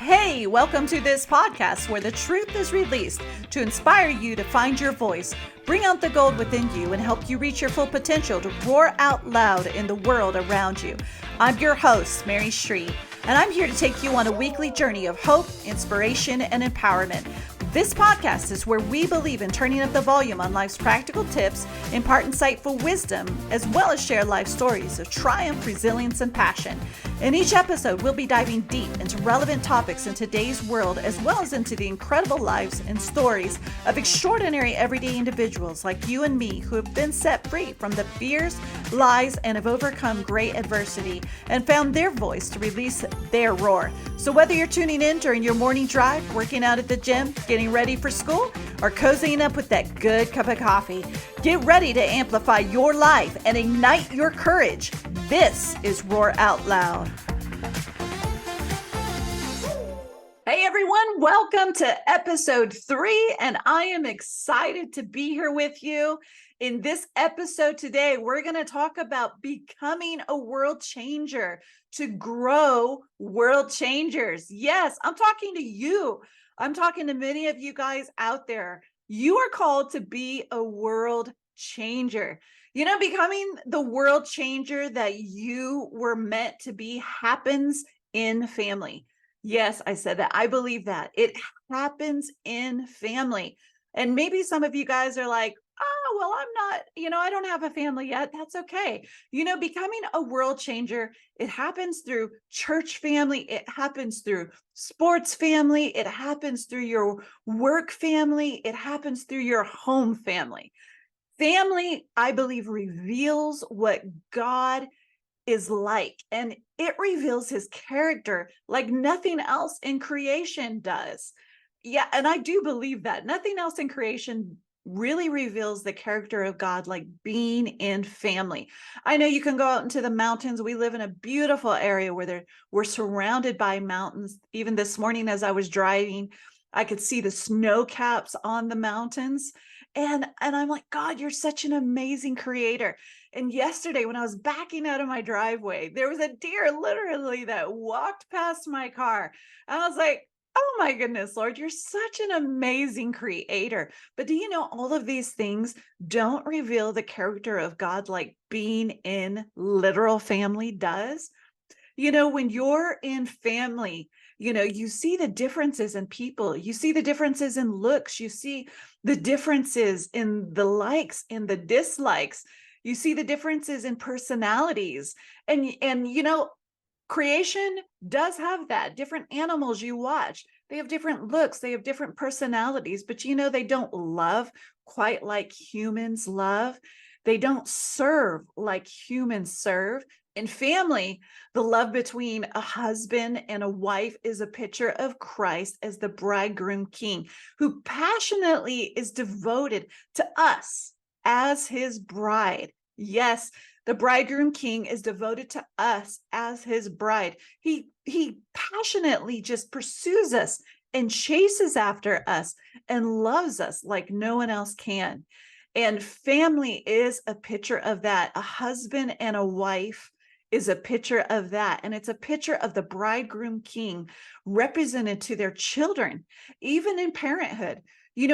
Hey, welcome to this podcast where the truth is released to inspire you to find your voice, bring out the gold within you, and help you reach your full potential to roar out loud in the world around you. I'm your host, Mary Shree, and I'm here to take you on a weekly journey of hope, inspiration, and empowerment. This podcast is where we believe in turning up the volume on life's practical tips, impart insightful wisdom, as well as share life stories of triumph, resilience, and passion. In each episode, we'll be diving deep into relevant topics in today's world, as well as into the incredible lives and stories of extraordinary everyday individuals like you and me who have been set free from the fears, lies, and have overcome great adversity and found their voice to release their roar. So whether you're tuning in during your morning drive, working out at the gym, getting ready for school, or cozying up with that good cup of coffee, get ready to amplify your life and ignite your courage. This is Roar Out Loud. Hey everyone, welcome to episode 3, and I am excited to be here with you. In this episode today, we're going to talk about becoming a world changer to grow world changers. Yes, I'm talking to you. I'm talking to many of you guys out there. You are called to be a world changer. You know, becoming the world changer that you were meant to be happens in family. Yes, I said that. I believe that. It happens in family. And maybe some of you guys are like, oh, well, I'm not, I don't have a family yet. That's okay. Becoming a world changer, it happens through church family. It happens through sports family. It happens through your work family. It happens through your home family. Family, I believe, reveals what God is like, and it reveals his character like nothing else in creation does. Yeah, and I do believe that nothing else in creation really reveals the character of God like being in family. I know you can go out into the mountains. We live in a beautiful area where we're surrounded by mountains. Even this morning as I was driving, I could see the snow caps on the mountains. And I'm like, God, you're such an amazing creator. And yesterday when I was backing out of my driveway, there was a deer literally that walked past my car. And I was like, oh my goodness, Lord, you're such an amazing creator. But do you know all of these things don't reveal the character of God like being in literal family does? When you're in family, you see the differences in people, you see the differences in looks, you see the differences in the likes and the dislikes, you see the differences in personalities. And creation does have that. Different animals you watch, they have different looks, they have different personalities, but they don't love quite like humans love. They don't serve like humans serve. In family, the love between a husband and a wife is a picture of Christ as the bridegroom king who passionately is devoted to us as his bride. Yes, the bridegroom king is devoted to us as his bride. He passionately just pursues us and chases after us and loves us like no one else can. And family is a picture of that. A husband and a wife is a picture of that. And it's a picture of the bridegroom king represented to their children, even in parenthood.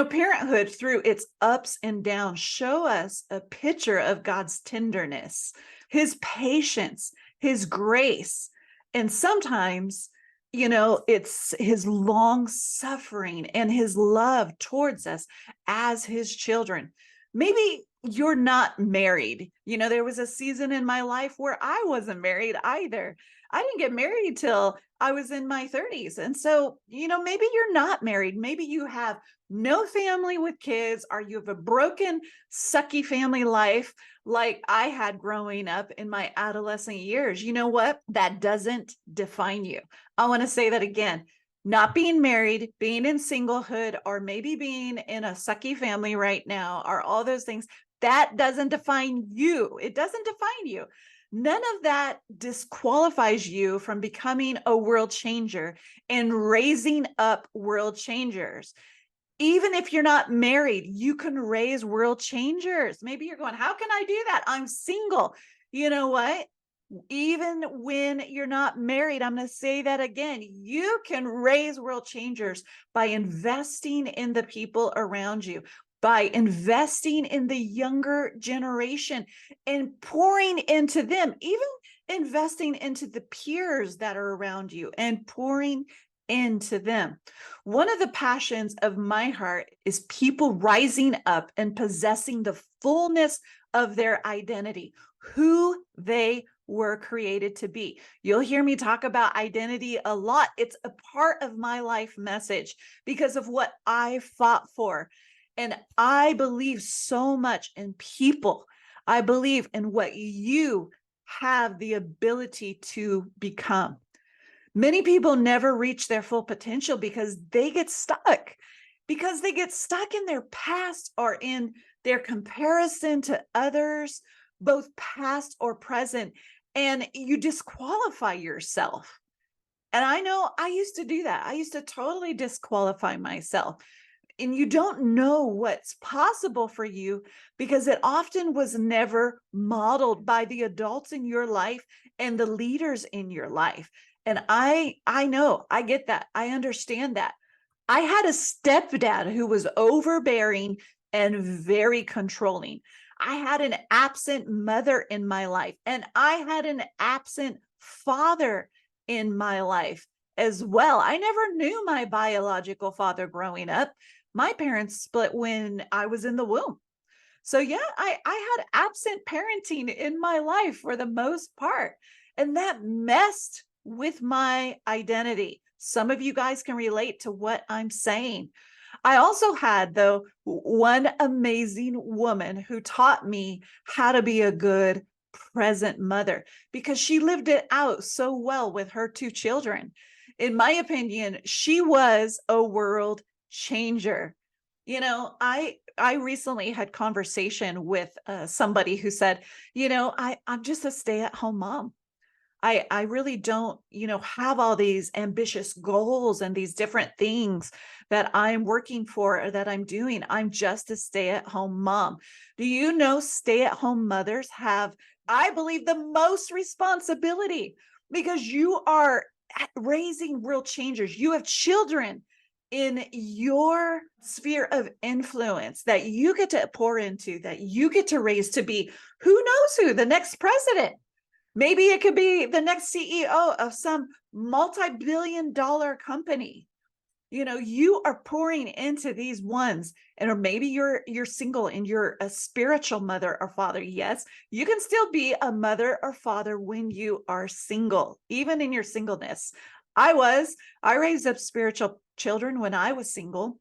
Parenthood through its ups and downs show us a picture of God's tenderness, his patience, his grace. And sometimes, it's his long suffering and his love towards us as his children. Maybe you're not married. There was a season in my life where I wasn't married either. I didn't get married till I was in my 30s. And so, maybe you're not married. Maybe you have no family with kids, or you have a broken, sucky family life like I had growing up in my adolescent years. You know what? That doesn't define you. I want to say that again. Not being married, being in singlehood, or maybe being in a sucky family right now, or all those things, that doesn't define you. It doesn't define you. None of that disqualifies you from becoming a world changer and raising up world changers. Even if you're not married, you can raise world changers. Maybe you're going, how can I do that? I'm single. You know what? Even when you're not married, I'm going to say that again. You can raise world changers by investing in the people around you, by investing in the younger generation and pouring into them, even investing into the peers that are around you and pouring into them. One of the passions of my heart is people rising up and possessing the fullness of their identity, who they were created to be. You'll hear me talk about identity a lot. It's a part of my life message because of what I fought for. And I believe so much in people. I believe in what you have the ability to become. Many people never reach their full potential because they get stuck, in their past or in their comparison to others, both past or present, and you disqualify yourself. And I know I used to do that. I used to totally disqualify myself. And you don't know what's possible for you because it often was never modeled by the adults in your life and the leaders in your life. And I know, I get that. I understand that. I had a stepdad who was overbearing and very controlling. I had an absent mother in my life, and I had an absent father in my life as well. I never knew my biological father growing up. My parents split when I was in the womb. So yeah, I had absent parenting in my life for the most part. And that messed with my identity. Some of you guys can relate to what I'm saying. I also had, though, one amazing woman who taught me how to be a good present mother because she lived it out so well with her two children. In my opinion, she was a world changer. I recently had conversation with somebody who said, I'm just a stay-at-home mom. I really don't, have all these ambitious goals and these different things that I'm working for or that I'm doing. I'm just a stay-at-home mom. Do you know stay-at-home mothers have, I believe, the most responsibility because you are raising world changers. You have children in your sphere of influence that you get to pour into, that you get to raise to be who knows who, the next president. Maybe it could be the next CEO of some multi-billion-dollar company. You are pouring into these ones, or maybe you're single and you're a spiritual mother or father. Yes, you can still be a mother or father when you are single, even in your singleness. I raised up spiritual children when I was single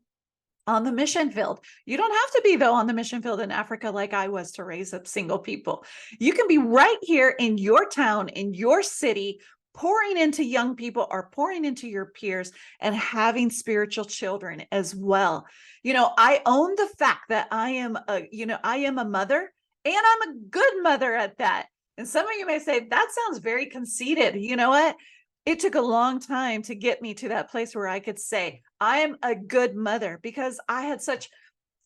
on the mission field. You don't have to be, though, on the mission field in Africa like I was to raise up single people. You can be right here in your town, in your city, pouring into young people or pouring into your peers and having spiritual children as well. I own the fact that I am a mother, and I'm a good mother at that. And some of you may say, that sounds very conceited. You know what? It took a long time to get me to that place where I could say, I am a good mother, because I had such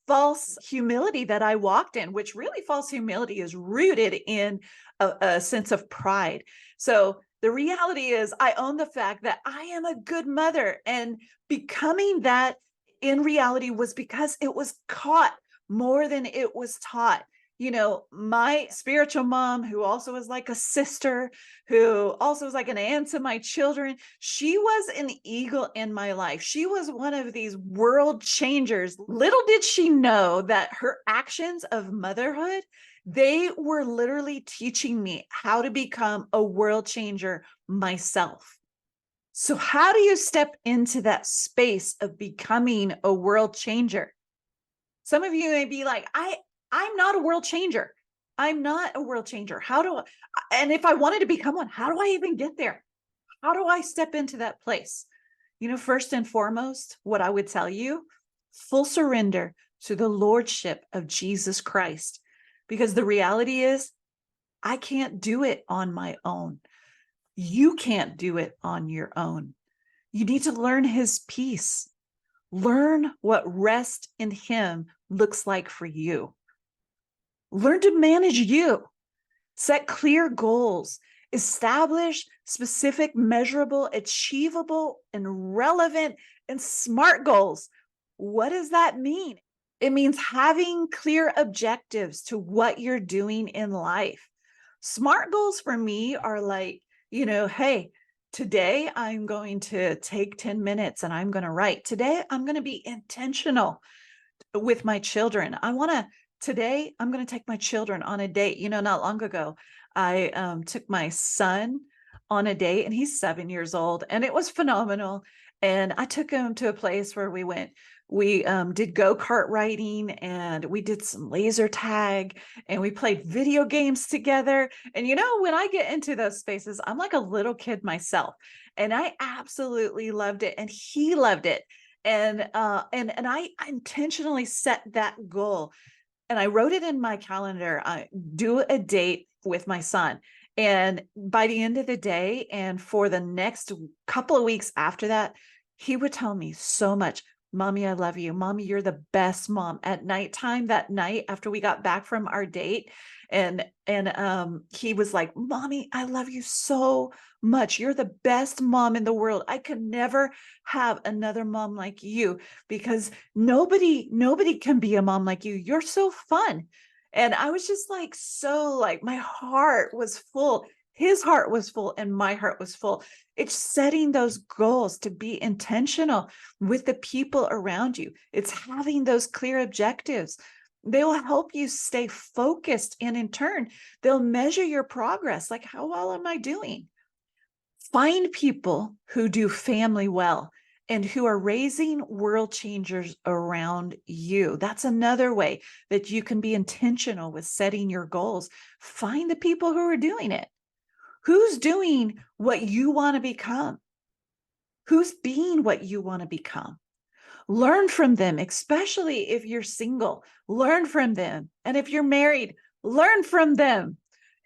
false humility that I walked in, which really false humility is rooted in a sense of pride. So the reality is I own the fact that I am a good mother, and becoming that in reality was because it was caught more than it was taught. My spiritual mom, who also was like a sister, who also was like an aunt to my children, she was an eagle in my life. She was one of these world changers. Little did she know that her actions of motherhood, they were literally teaching me how to become a world changer myself. So how do you step into that space of becoming a world changer? Some of you may be like, I'm not a world changer. I'm not a world changer. And if I wanted to become one, how do I even get there? How do I step into that place? First and foremost, what I would tell you, full surrender to the lordship of Jesus Christ. Because the reality is, I can't do it on my own. You can't do it on your own. You need to learn his peace. Learn what rest in him looks like for you. Learn to manage you. Set clear goals Establish specific, measurable, achievable, and relevant and smart goals. What does that mean? It means having clear objectives to what you're doing in life. Smart goals for me are like, hey, today I'm going to take 10 minutes and I'm going to write. Today I'm going to be intentional with my children. Today I'm going to take my children on a date. Not long ago, I took my son on a date and he's 7 years old and it was phenomenal. And I took him to a place where we did go-kart riding and we did some laser tag and we played video games together. And when I get into those spaces, I'm like a little kid myself and I absolutely loved it. And he loved it. And I intentionally set that goal and I wrote it in my calendar. I do a date with my son. And by the end of the day, and for the next couple of weeks after that, he would tell me so much, Mommy, I love you. Mommy, you're the best mom. At nighttime that night after we got back from our date, and he was like, Mommy, I love you so much. You're the best mom in the world. I could never have another mom like you because nobody can be a mom like you. You're so fun. And I was just like, my heart was full. His heart was full and my heart was full. It's setting those goals to be intentional with the people around you. It's having those clear objectives. They will help you stay focused, and in turn, they'll measure your progress. Like, how well am I doing? Find people who do family well and who are raising world changers around you. That's another way that you can be intentional with setting your goals. Find the people who are doing it. Who's doing what you want to become? Who's being what you want to become? Learn from them, especially if you're single. Learn from them. And if you're married, learn from them.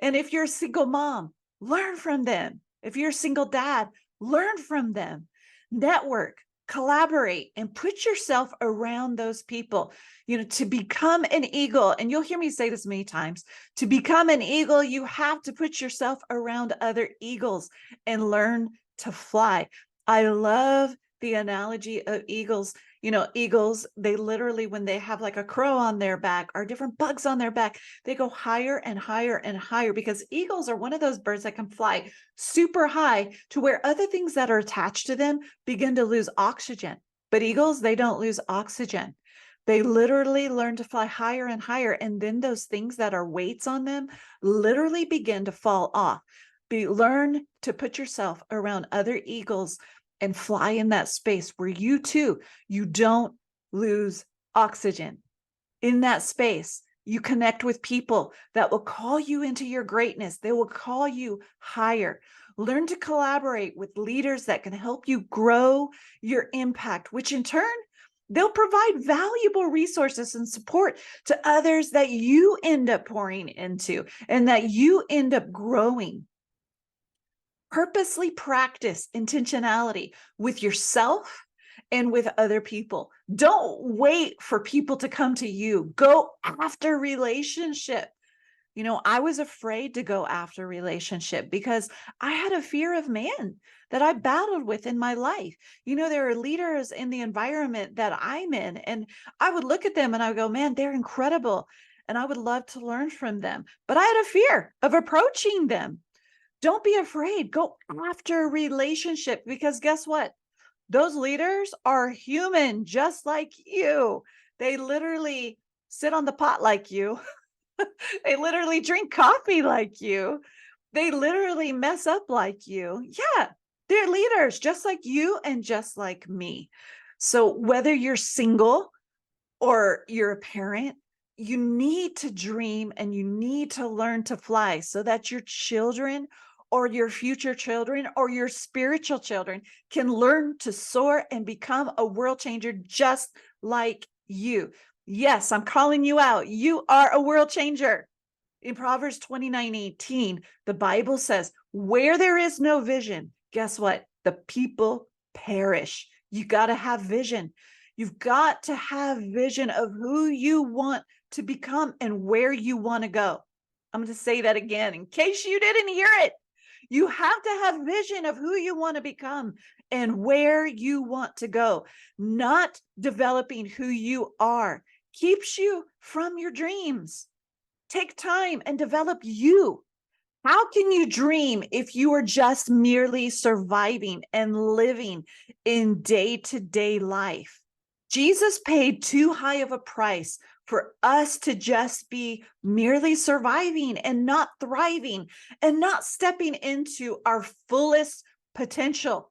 And if you're a single mom, learn from them. If you're a single dad, learn from them. Network, collaborate, and put yourself around those people. To become an eagle, and you'll hear me say this many times, to become an eagle, you have to put yourself around other eagles and learn to fly. I love the analogy of eagles. Eagles, they literally, when they have like a crow on their back or different bugs on their back, they go higher and higher and higher because eagles are one of those birds that can fly super high to where other things that are attached to them begin to lose oxygen. But eagles, they don't lose oxygen. They literally learn to fly higher and higher. And then those things that are weights on them literally begin to fall off. Learn to put yourself around other eagles and fly in that space where you don't lose oxygen. In that space, you connect with people that will call you into your greatness. They will call you higher. Learn to collaborate with leaders that can help you grow your impact, which in turn, they'll provide valuable resources and support to others that you end up pouring into and that you end up growing. Purposely practice intentionality with yourself and with other people. Don't wait for people to come to you. Go after relationship. I was afraid to go after relationship because I had a fear of man that I battled with in my life. There are leaders in the environment that I'm in, and I would look at them and I would go, man, they're incredible. And I would love to learn from them. But I had a fear of approaching them. Don't be afraid. Go after a relationship because guess what? Those leaders are human, just like you. They literally sit on the pot like you. They literally drink coffee like you. They literally mess up like you. Yeah, they're leaders just like you and just like me. So whether you're single or you're a parent, you need to dream and you need to learn to fly so that your children or your future children or your spiritual children can learn to soar and become a world changer just like you. Yes, I'm calling you out. You are a world changer. In Proverbs 29:18, the Bible says, where there is no vision, guess what? The people perish. You got to have vision. You've got to have vision of who you want to become and where you want to go. I'm going to say that again in case you didn't hear it. You have to have vision of who you want to become and where you want to go. Not developing who you are keeps you from your dreams. Take time and develop you. How can you dream if you are just merely surviving and living in day-to-day life? Jesus paid too high of a price for us to just be merely surviving and not thriving and not stepping into our fullest potential.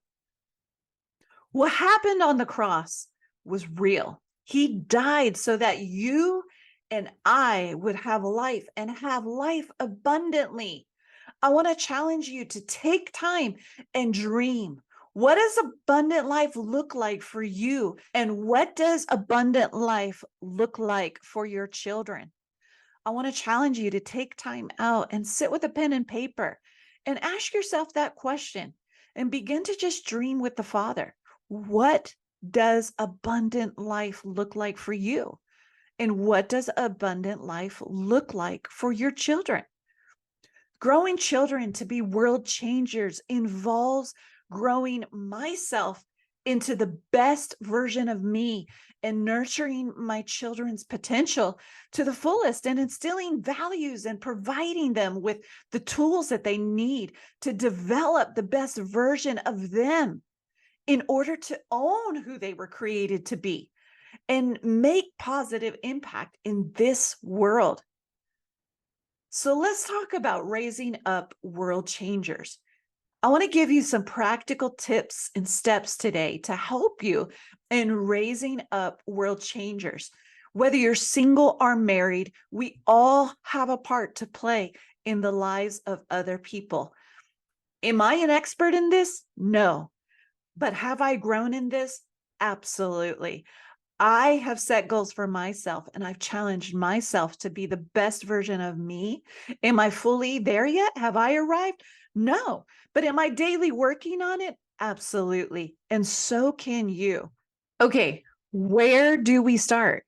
What happened on the cross was real. He died so that you and I would have life and have life abundantly. I want to challenge you to take time and dream. What does abundant life look like for you? And what does abundant life look like for your children? I want to challenge you to take time out and sit with a pen and paper and ask yourself that question and begin to just dream with the Father. What does abundant life look like for you? And what does abundant life look like for your children? Growing children to be world changers involves growing myself into the best version of me and nurturing my children's potential to the fullest and instilling values and providing them with the tools that they need to develop the best version of them in order to own who they were created to be and make positive impact in this world. So let's talk about raising up world changers. I want to give you some practical tips and steps today to help you in raising up world changers. Whether you're single or married, we all have a part to play in the lives of other people. Am I an expert in this? No. But have I grown in this? Absolutely. I have set goals for myself and I've challenged myself to be the best version of me. Am I fully there yet? Have I arrived? No. But am I daily working on it? Absolutely. And so can you. Okay, where do we start?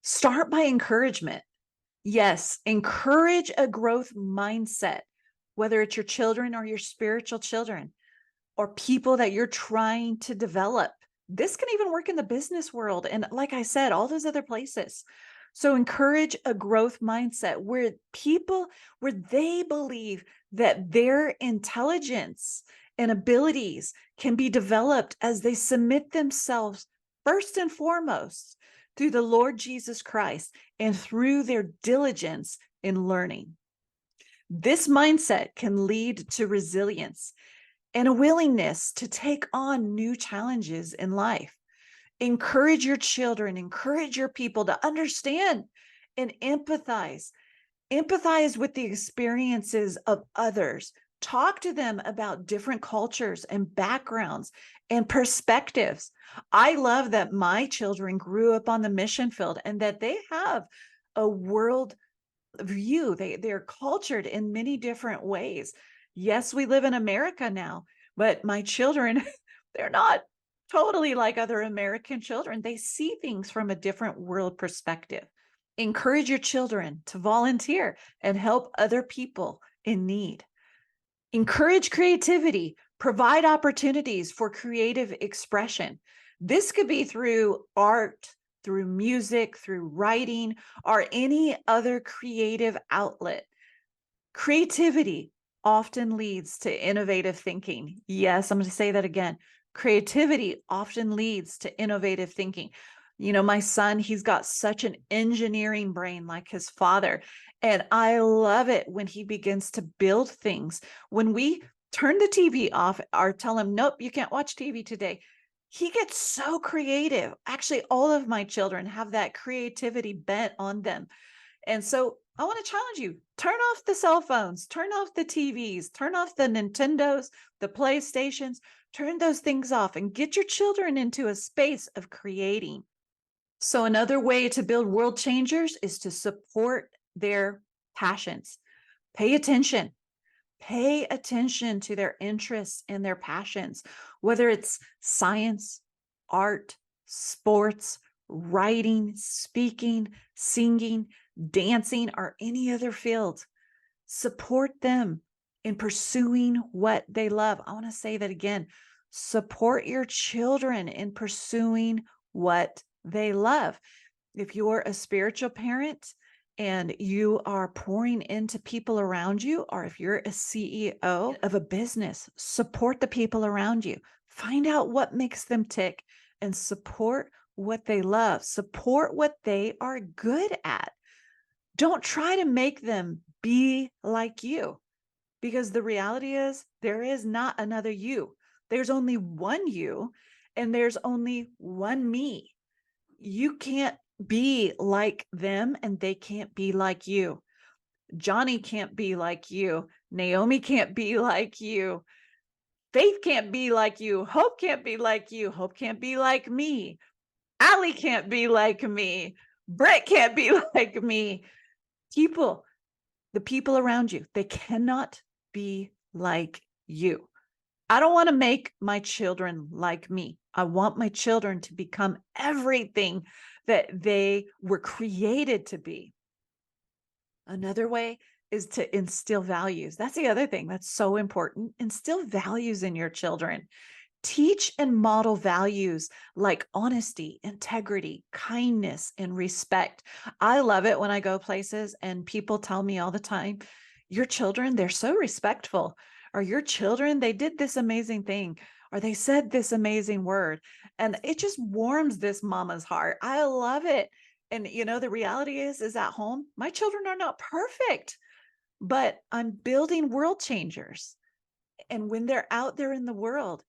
Start by encouragement. Yes, encourage a growth mindset, whether it's your children or your spiritual children or people that you're trying to develop. This can even work in the business world. And like I said, all those other places. So encourage a growth mindset where they believe that their intelligence and abilities can be developed as they submit themselves first and foremost through the Lord Jesus Christ and through their diligence in learning. This mindset can lead to resilience and a willingness to take on new challenges in life. Encourage your children, encourage your people to understand and empathize. Empathize with the experiences of others. Talk to them about different cultures and backgrounds and perspectives. I love that my children grew up on the mission field and that they have a world view. They're cultured in many different ways. Yes, we live in America now, but my children, they're not totally like other American children. They see things from a different world perspective. Encourage your children to volunteer and help other people in need. Encourage creativity, provide opportunities for creative expression. This could be through art, through music, through writing, or any other creative outlet. Creativity often leads to innovative thinking. Yes, I'm going to say that again. Creativity often leads to innovative thinking. You know, my son, he's got such an engineering brain like his father. And I love it when he begins to build things. When we turn the TV off or tell him, nope, you can't watch TV today, he gets so creative. Actually, all of my children have that creativity bent on them. And so I want to challenge you, turn off the cell phones, turn off the TVs, turn off the Nintendos, the PlayStations, turn those things off and get your children into a space of creating. So another way to build world changers is to support their passions. Pay attention. Pay attention to their interests and their passions, whether it's science, art, sports, writing, speaking, singing, dancing, or any other field. Support them in pursuing what they love. I want to say that again. Support your children in pursuing what they love. If you're a spiritual parent and you are pouring into people around you, or if you're a CEO of a business, support the people around you. Find out what makes them tick and support what they love. Support what they are good at. Don't try to make them be like you, because the reality is there is not another you. There's only one you, and there's only one me. You can't be like them, and they can't be like you. Johnny can't be like you. Naomi can't be like you. Faith can't be like you. Hope can't be like you. Hope can't be like me. Allie can't be like me. Brett can't be like me. People, the people around you, they cannot be like you. I don't want to make my children like me. I want my children to become everything that they were created to be. Another way is to instill values. That's the other thing that's so important. Instill values in your children. Teach and model values like honesty, integrity, kindness, and respect. I love it when I go places and people tell me all the time, your children, they're so respectful. Or your children, they did this amazing thing. Or they said this amazing word. And it just warms this mama's heart. I love it. And the reality is at home, my children are not perfect, but I'm building world changers. And when they're out there in the world,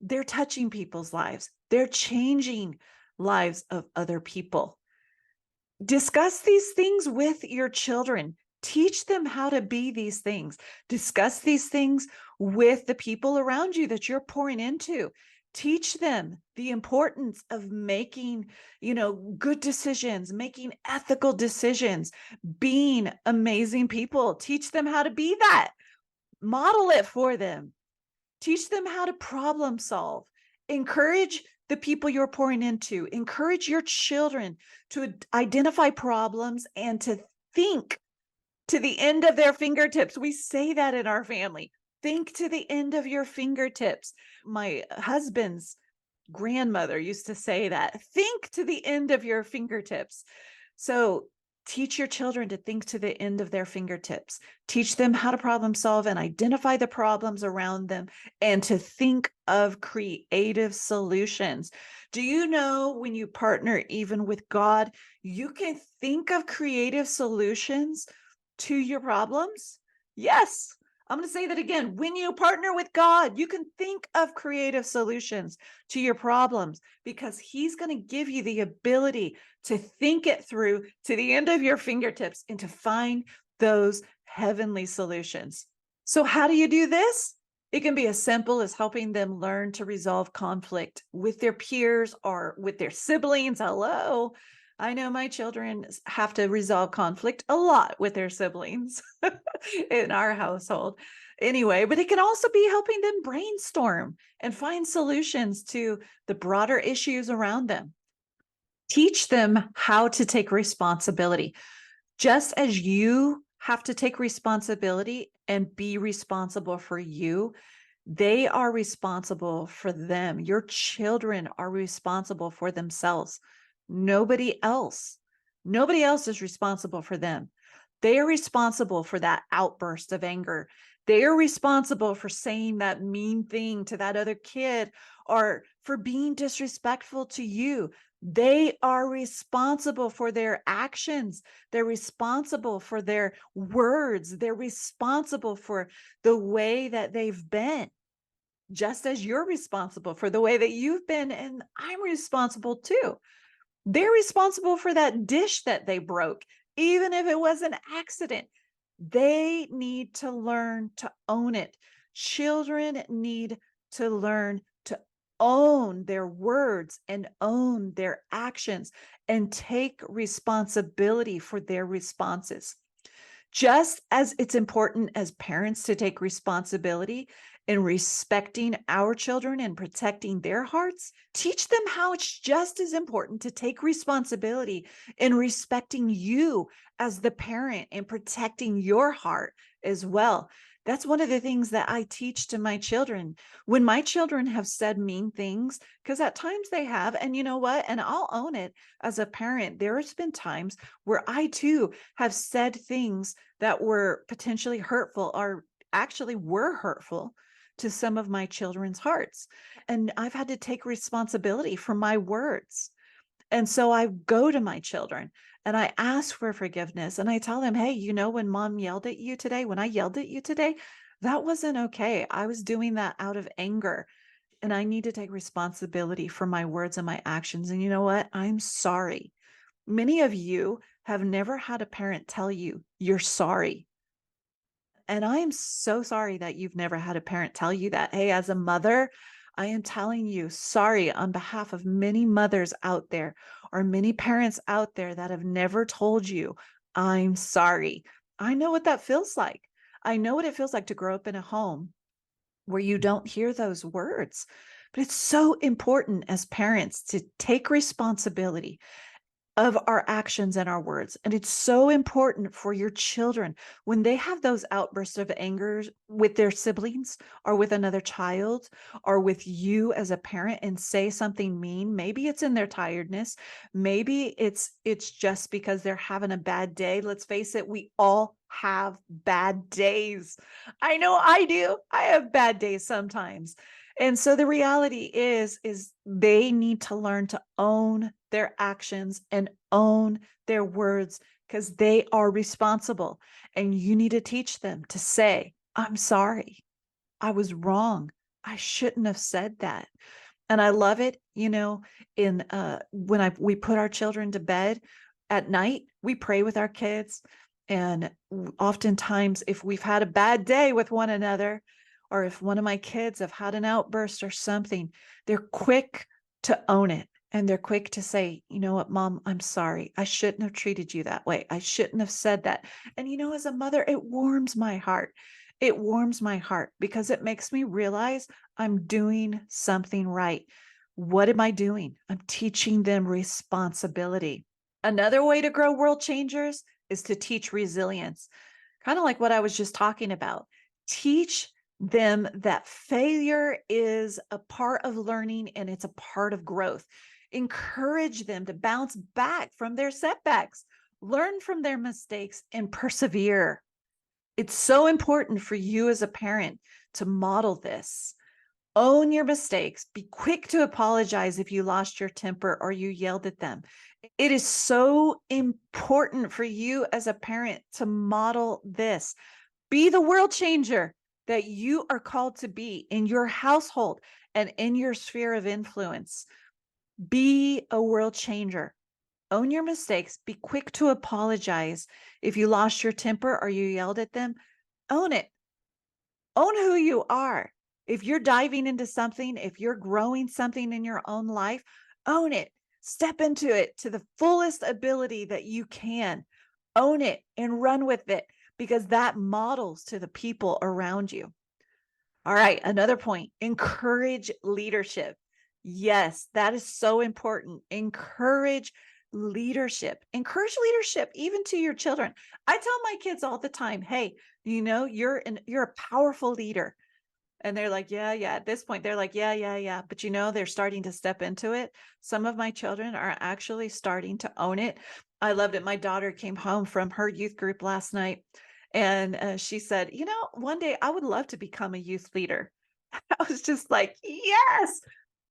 they're touching people's lives. They're changing lives of other people. Discuss these things with your children. Teach them how to be these things. Discuss these things with the people around you that you're pouring into. Teach them the importance of making, good decisions, making ethical decisions, being amazing people. Teach them how to be that. Model it for them. Teach them how to problem solve. Encourage the people you're pouring into. Encourage your children to identify problems and to think to the end of their fingertips. We say that in our family. Think to the end of your fingertips. My husband's grandmother used to say that. Think to the end of your fingertips. So teach your children to think to the end of their fingertips. Teach them how to problem solve and identify the problems around them and to think of creative solutions. Do you know when you partner even with God, you can think of creative solutions to your problems? Yes. I'm going to say that again. When you partner with God, you can think of creative solutions to your problems because He's going to give you the ability to think it through to the end of your fingertips and to find those heavenly solutions. So how do you do this? It can be as simple as helping them learn to resolve conflict with their peers or with their siblings. Hello. I know my children have to resolve conflict a lot with their siblings in our household. Anyway, but it can also be helping them brainstorm and find solutions to the broader issues around them. Teach them how to take responsibility. Just as you have to take responsibility and be responsible for you, they are responsible for them. Your children are responsible for themselves. Nobody else is responsible for them. They are responsible for that outburst of anger. They are responsible for saying that mean thing to that other kid or for being disrespectful to you. They are responsible for their actions. They're responsible for their words. They're responsible for the way that they've been, just as you're responsible for the way that you've been. And I'm responsible too. They're responsible for that dish that they broke, even if it was an accident. They need to learn to own it. Children need to learn to own their words and own their actions and take responsibility for their responses. Just as it's important as parents to take responsibility in respecting our children and protecting their hearts, teach them how it's just as important to take responsibility in respecting you as the parent and protecting your heart as well. That's one of the things that I teach to my children. When my children have said mean things, because at times they have, and you know what? And I'll own it as a parent. There's been times where I too have said things that were potentially hurtful or actually were hurtful to some of my children's hearts. And I've had to take responsibility for my words. And so I go to my children and I ask for forgiveness and I tell them, hey, you know, when mom yelled at you today, when I yelled at you today, that wasn't okay. I was doing that out of anger and I need to take responsibility for my words and my actions. And you know what? I'm sorry. Many of you have never had a parent tell you you're sorry. And I am so sorry that you've never had a parent tell you that. Hey, as a mother, I am telling you sorry on behalf of many mothers out there or many parents out there that have never told you, I'm sorry. I know what that feels like. I know what it feels like to grow up in a home where you don't hear those words. But it's so important as parents to take responsibility of our actions and our words. And it's so important for your children when they have those outbursts of anger with their siblings or with another child or with you as a parent and say something mean. Maybe it's in their tiredness. Maybe it's just because they're having a bad day. Let's face it, we all have bad days. I know I do. I have bad days sometimes. And so the reality is they need to learn to own their actions and own their words because they are responsible. And you need to teach them to say, I'm sorry. I was wrong. I shouldn't have said that. And I love it, you know, in when we put our children to bed at night, we pray with our kids. And oftentimes, if we've had a bad day with one another, or if one of my kids have had an outburst or something, they're quick to own it. And they're quick to say, you know what, mom, I'm sorry. I shouldn't have treated you that way. I shouldn't have said that. And, you know, as a mother, it warms my heart. It warms my heart because it makes me realize I'm doing something right. What am I doing? I'm teaching them responsibility. Another way to grow world changers is to teach resilience, kind of like what I was just talking about. Teach them that failure is a part of learning and it's a part of growth. Encourage them to bounce back from their setbacks, learn from their mistakes, and persevere. It's so important for you as a parent to model this. Own your mistakes. Be quick to apologize if you lost your temper or you yelled at them. It is so important for you as a parent to model this. Be the world changer that you are called to be in your household and in your sphere of influence. Be a world changer. Own your mistakes. Be quick to apologize if you lost your temper or you yelled at them. Own it. Own who you are. If you're diving into something, if you're growing something in your own life, own it. Step into it to the fullest ability that you can. Own it and run with it because that models to the people around you. All right, another point, encourage leadership. Yes, that is so important. Encourage leadership. Encourage leadership even to your children. I tell my kids all the time, "Hey, you know, you're a powerful leader." And they're like, "Yeah, yeah." At this point, they're like, "Yeah, yeah, yeah." But you know, they're starting to step into it. Some of my children are actually starting to own it. I loved it. My daughter came home from her youth group last night and she said, you know, one day I would love to become a youth leader. I was just like, yes,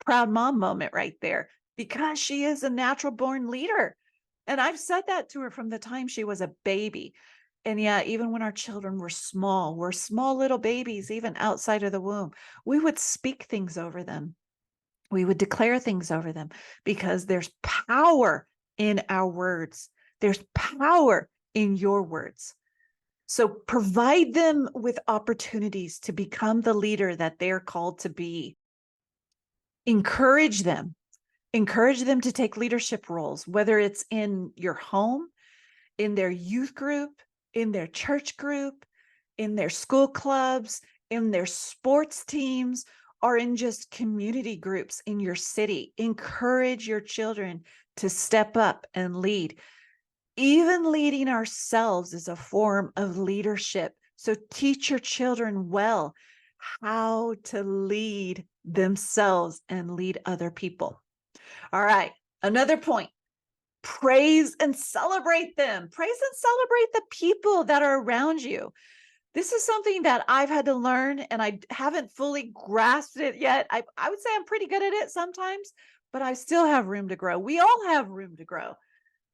proud mom moment right there because she is a natural born leader. And I've said that to her from the time she was a baby. And yeah, even when our children were small little babies, even outside of the womb, we would speak things over them. We would declare things over them because there's power in our words. There's power in your words. So provide them with opportunities to become the leader that they're called to be. Encourage them. Encourage them to take leadership roles, whether it's in your home, in their youth group, in their church group, in their school clubs, in their sports teams, or in just community groups in your city. Encourage your children to step up and lead. Even leading ourselves is a form of leadership So teach your children well how to lead themselves and lead other people. All right. Another point. Praise and celebrate them. Praise and celebrate the people that are around you. This is something that I've had to learn, and I haven't fully grasped it yet. I would say I'm pretty good at it sometimes, but I still have room to grow. We all have room to grow.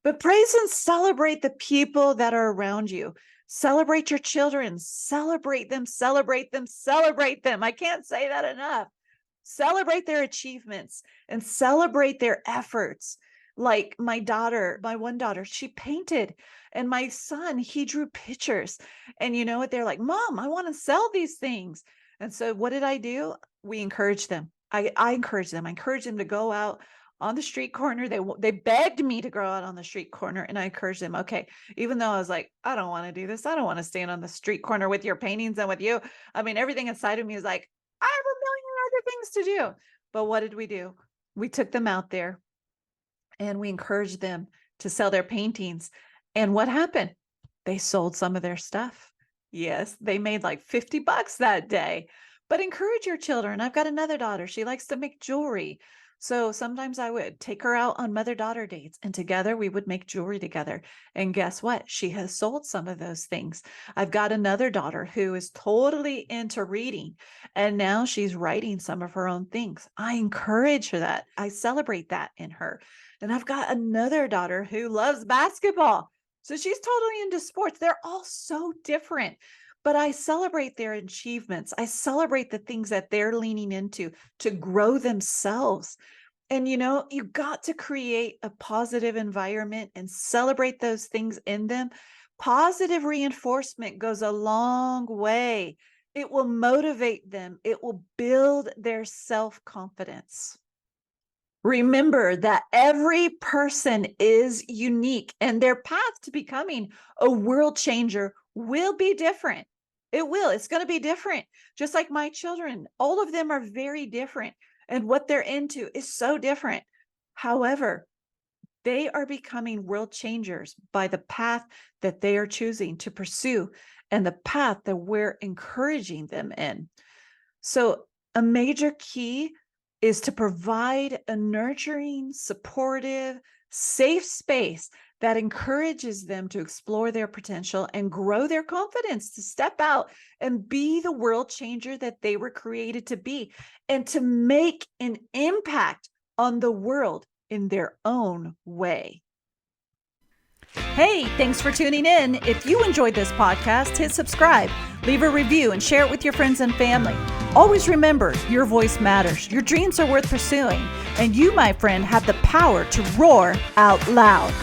But praise and celebrate the people that are around you. Celebrate your children. Celebrate them, celebrate them, celebrate them. I can't say that enough. Celebrate their achievements and celebrate their efforts. Like my one daughter, she painted, and my son, he drew pictures. And you know what? They're like, Mom, I want to sell these things. And so what did I do? We encouraged them. I encouraged them. I encouraged them to go out on the street corner. They begged me to go out on the street corner, and I encouraged them. Okay, even though I was like, I don't want to do this. I don't want to stand on the street corner with your paintings and with you. I mean, everything inside of me is like, I have a million other things to do. But what did we do? We took them out there and we encouraged them to sell their paintings. And what happened? They sold some of their stuff. Yes, they made like $50 that day. But encourage your children. I've got another daughter. She likes to make jewelry. So sometimes I would take her out on mother-daughter dates, and together we would make jewelry together. And guess what? She has sold some of those things. I've got another daughter who is totally into reading, and now she's writing some of her own things. I encourage her that. I celebrate that in her. And I've got another daughter who loves basketball. So she's totally into sports. They're all so different, but I celebrate their achievements. I celebrate the things that they're leaning into to grow themselves. And you got to create a positive environment and celebrate those things in them. Positive reinforcement goes a long way. It will motivate them. It will build their self-confidence. Remember that every person is unique, and their path to becoming a world changer will be different. It will. It's going to be different. Just like my children, all of them are very different, and what they're into is so different. However, they are becoming world changers by the path that they are choosing to pursue and the path that we're encouraging them in. So a major key is to provide a nurturing, supportive, safe space that encourages them to explore their potential and grow their confidence to step out and be the world changer that they were created to be, and to make an impact on the world in their own way. Hey, thanks for tuning in. If you enjoyed this podcast, hit subscribe, leave a review, and share it with your friends and family. Always remember, your voice matters. Your dreams are worth pursuing. And you, my friend, have the power to roar out loud.